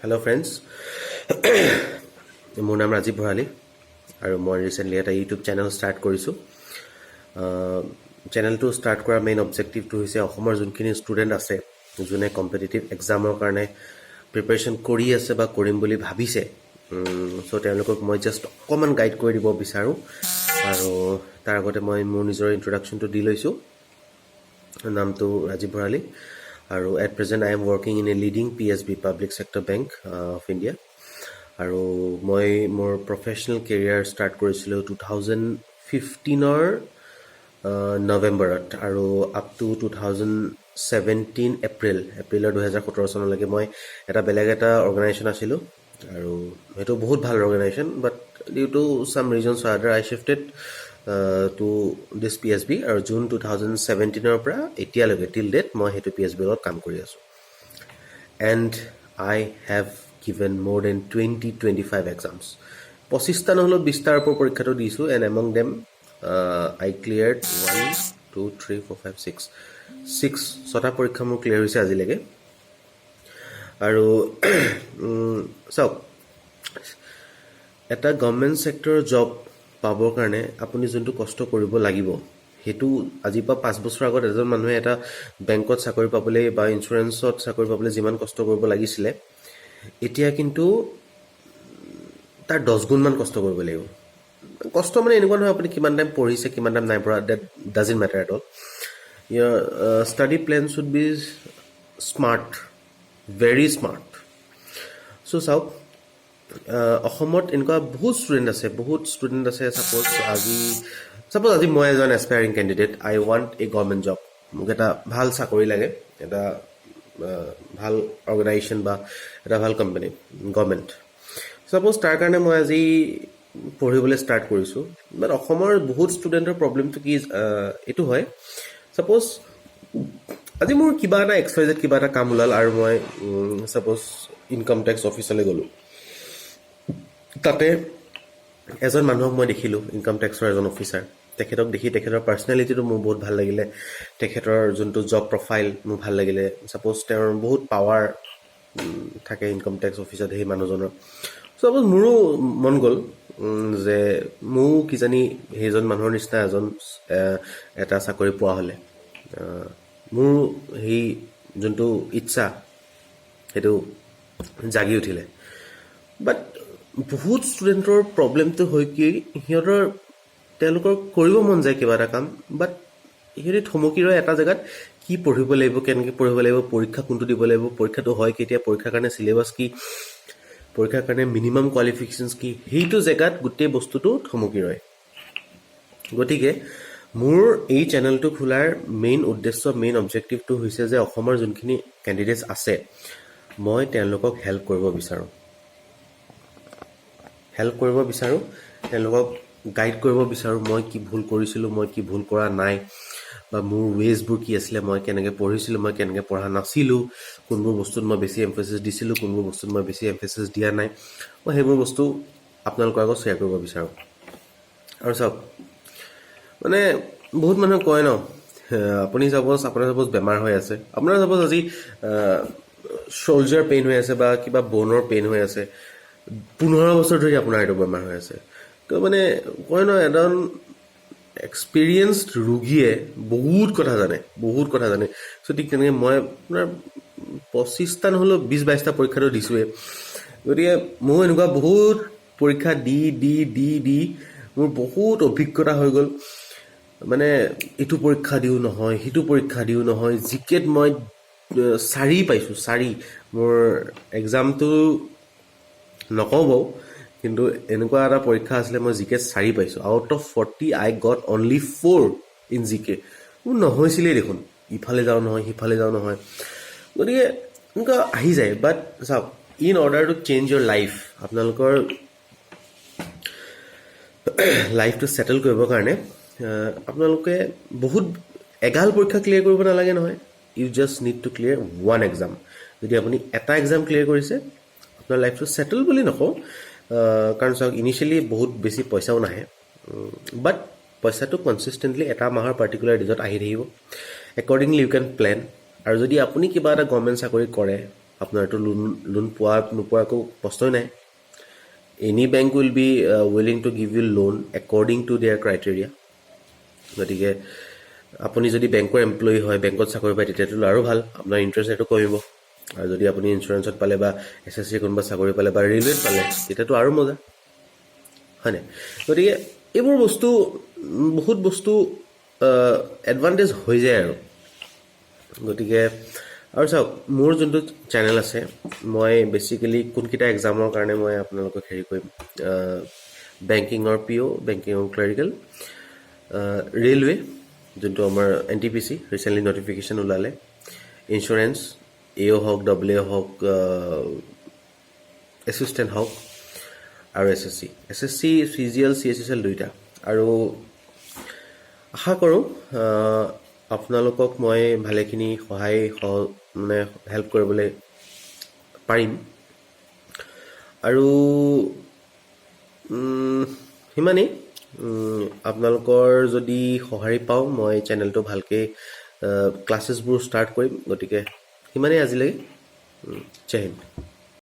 Hello' friends, মোৰ নাম ৰাজীৱ ভৰালী আৰু মই ৰিচেণ্টলি এটা ইউটিউব চেনেল ষ্টাৰ্ট কৰিছোঁ। চেনেলটো ষ্টাৰ্ট কৰাৰ মেইন অবজেক্টিভটো হৈছে অসমৰ যোনখিনি ষ্টুডেণ্ট আছে যোনে কম্পিটিটিভ এক্সামৰ কাৰণে প্ৰিপেৰেশ্যন কৰি আছে বা কৰিম বুলি ভাবিছে, চ' তেওঁলোকক মই জাষ্ট অকণমান গাইড কৰি দিব বিচাৰোঁ। আৰু তাৰ আগতে মই মোৰ নিজৰ ইন্ট্ৰডাকশ্যনটো দি লৈছোঁ। নামটো ৰাজীৱ ভৰালী আৰু at present I am working in a leading PSB public sector bank of India. আৰু মই মোৰ প্ৰফেচনেল কেৰিয়াৰ ষ্টাৰ্ট কৰিছিলোঁ 2015 নৱেম্বৰত আৰু আপ টু 2017 এপ্ৰিলৰ 2017 চনলৈকে মই বেলেগ এটা অৰ্গেনাইজেশ্যন আছিলোঁ। আৰু সেইটো বহুত ভাল organisation, but due to some reasons other I shifted to this PSB। আৰু জুন 2017 পৰা এতিয়ালৈকে টিল ডেট মই সেইটো PSB লগত কাম কৰি আছোঁ। And I have given more than 20-25 exams. 25টা নহ'লেও 20টাৰ ওপৰত পৰীক্ষাটো দিছোঁ, and among them I cleared 1, 2, 3, 4, 5, 6 ছটা পৰীক্ষা মোৰ ক্লিয়াৰ হৈছে আজিলৈকে। আৰু চাওক, এটা গভৰ্ণমেণ্ট ছেক্টৰৰ জব পাবৰ কাৰণে আপুনি যোনটো কষ্ট কৰিব লাগিব সেইটো আজিৰ পৰা 5 বছৰ আগত এজন মানুহে এটা বেংকত চাকৰি পাবলৈ বা ইঞ্চুৰেঞ্চত চাকৰি পাবলৈ যিমান কষ্ট কৰিব লাগিছিলে, এতিয়া কিন্তু তাৰ 10 গুণমান কষ্ট কৰিব লাগিব। কষ্ট মানে এনেকুৱা নহয় আপুনি কিমান টাইম পঢ়িছে, কিমান টাইম নাই পঢ়া, that doesn't matter at all. ইয়াৰ study plan should be smart, very smart. So' চাওক, অসমত এনেকুৱা বহুত ষ্টুডেণ্ট আছে। ছাপ'জ আজি মই এজন এছপায়াৰিং কেণ্ডিডেট, আই ৱান্ট এ গভৰ্ণমেণ্ট জব। মোক এটা ভাল চাকৰি লাগে, এটা ভাল অৰ্গেনাইজেশ্যন বা এটা ভাল কোম্পানী, গভৰ্ণমেণ্ট। ছাপ'জ তাৰ কাৰণে মই আজি পঢ়িবলৈ ষ্টাৰ্ট কৰিছোঁ। বাট অসমৰ বহুত ষ্টুডেণ্টৰ প্ৰব্লেমটো কি এইটো হয়, ছাপ'জ আজি মোৰ কিবা এটা কাম ওলাল আৰু মই ছাপ'জ ইনকাম টেক্স অফিচলৈ গ'লোঁ। তাতে এজন মানুহক মই দেখিলোঁ, ইনকাম টেক্সৰ এজন অফিচাৰ। তেখেতক দেখি তেখেতৰ পাৰ্চনেলিটিটো মোৰ বহুত ভাল লাগিলে, তেখেতৰ যোনটো জব প্ৰফাইল মোৰ ভাল লাগিলে। ছাপ'জ তেওঁৰ বহুত পাৱাৰ থাকে ইনকাম টেক্স অফিচত সেই মানুহজনৰ। ছাপ'জ মোৰো মন গ'ল যে ময়ো কিজানি সেইজন মানুহৰ নিচিনা এটা চাকৰি পোৱা হ'লে মোৰ সেই যোনটো ইচ্ছা সেইটো জাগি উঠিলে। বাট বহুত ষ্টুডেণ্টৰ প্ৰব্লেমটো হয় কি, তেওঁলোকৰ কৰিব মন যায় কিবা এটা কাম, বাট সিহঁতে থমকি ৰয় এটা জেগাত। কি পঢ়িব লাগিব, কেনেকৈ পঢ়িব লাগিব, পৰীক্ষা কোনটো দিব লাগিব, পৰীক্ষাটো হয় কেতিয়া, পৰীক্ষাৰ কাৰণে চিলেবাছ কি, পৰীক্ষাৰ কাৰণে মিনিমাম কোৱালিফিকেশ্যনছ কি, সেইটো জেগাত গোটেই বস্তুটো থমকি ৰয়। গতিকে মোৰ এই চেনেলটো খোলাৰ মেইন উদ্দেশ্য, মেইন অবজেক্টিভটো হৈছে যে অসমৰ যোনখিনি কেণ্ডিডেটছ আছে মই তেওঁলোকক হেল্প কৰিব বিচাৰোঁ, তেওঁলোকক গাইড কৰিব বিচাৰোঁ। মই কি ভুল কৰিছিলোঁ, মই কি ভুল কৰা নাই, বা মোৰ ৱেজবোৰ কি আছিলে, মই কেনেকৈ পঢ়িছিলোঁ, মই কেনেকৈ পঢ়া নাছিলোঁ, কোনবোৰ বস্তুত মই বেছি এমফেচিছ দিছিলোঁ, কোনবোৰ বস্তুত মই বেছি এমফেচিছ দিয়া নাই, মই সেইবোৰ বস্তু আপোনালোকৰ আগত শ্বেয়াৰ কৰিব বিচাৰোঁ। আৰু চাওক, মানে বহুত মানুহে কয় ন, আপোনাৰ ছাপ'জ বেমাৰ হৈ আছে, আপোনাৰ ছাপ'জ আজি শ্ব'ল্ডাৰ পেইন হৈ আছে বা কিবা ব'নৰ পেইন হৈ আছে, 15 বছৰ ধৰি আপোনাৰ এইটো বেমাৰ হৈ আছে। তো মানে কয় ন, এজন এক্সপিৰিয়েঞ্চড ৰোগীয়ে বহুত কথা জানে। চ' ঠিক তেনেকৈ মই আপোনাৰ 25টা নহ'লেও 20-22টা পৰীক্ষাটো দিছোঁৱেই। গতিকে মোৰ এনেকুৱা বহুত পৰীক্ষা দি মোৰ বহুত অভিজ্ঞতা হৈ গ'ল। মানে এইটো পৰীক্ষা দিওঁ নহয়, সিটো পৰীক্ষা দিওঁ নহয়, জিকেত মই 4 পাইছোঁ। মোৰ এক্সামটো নকওঁ বাৰু, কিন্তু এনেকুৱা এটা পৰীক্ষা আছিলে মই জিকে 4 পাইছোঁ। Out of 40 I got only 4 in জিকে। মোৰ নহৈছিলেই দেখোন, ইফালে যাওঁ নহয়, সিফালে যাওঁ নহয়। গতিকে এনেকুৱা আহি যায়। বাট চাওক, in order to change your life, আপোনালোকৰ লাইফটো ছেটেল কৰিবৰ কাৰণে আপোনালোকে বহুত এগাল পৰীক্ষা ক্লিয়াৰ কৰিব নালাগে নহয়। You just need to clear 1 exam. যদি আপুনি এটা এক্সাম ক্লিয়াৰ কৰিছে, আপোনাৰ লাইফটো ছেটেল বুলি নকওঁ, কাৰণ চাওক ইনিচিয়েলি বহুত বেছি পইচাও নাহে, বাট পইচাটো কনচিষ্টেণ্টলি এটা মাহৰ পাৰ্টিকুলাৰ ডেজত আহি থাকিব। একৰ্ডিংলি ইউ কেন প্লেন। আৰু যদি আপুনি কিবা এটা গভৰ্ণমেণ্ট চাকৰি কৰে, আপোনাৰতো লোন পোৱা নোপোৱা একো প্ৰশ্নই নাই any bank will be willing to give you loan according to their criteria গতিকে আপুনি যদি বেংকৰ এমপ্লয়ী হয় বেংকত চাকৰি পায় তেতিয়াতো আৰু ভাল আপোনাৰ ইণ্টাৰেষ্ট ৰেটো কমিব আৰু যদি আপুনি ইঞ্চুৰেঞ্চত পালে বা এছএছচি কোনোবা চাকৰি পালে বা ৰেলৱেত পালে তেতিয়াতো আৰু মজা হয়নে গতিকে এইবোৰ বস্তু বহুত বস্তু এডভান্টেজ হৈ যায় আৰু গতিকে আৰু চাওক মোৰ যোনটো চেনেল আছে মই বেচিকেলি কোনকেইটা এক্সামৰ কাৰণে মই আপোনালোকক হেৰি কৰিম বেংকিঙৰ পিঅ' বেংকিঙৰ ক্লাৰিকেল ৰেলৱে যোনটো আমাৰ NTPC ৰিচেণ্টলি নটিফিকেশ্যন ওলালে ইঞ্চুৰেঞ্চ এও হওক ডব্লিউ হওক এছিষ্টেণ্ট হওক আৰু SSC CGL CSSL দুইটা আৰু আশা কৰোঁ আপোনালোকক মই ভালেখিনি মানে হেল্প কৰিবলৈ পাৰিম আৰু সিমানেই আপোনালোকৰ যদি সঁহাৰি পাওঁ মই চেনেলটো ভালকৈ ক্লাছেছবোৰ ষ্টাৰ্ট কৰিম গতিকে সিমানেই আজিলৈকে জয় হিন্দ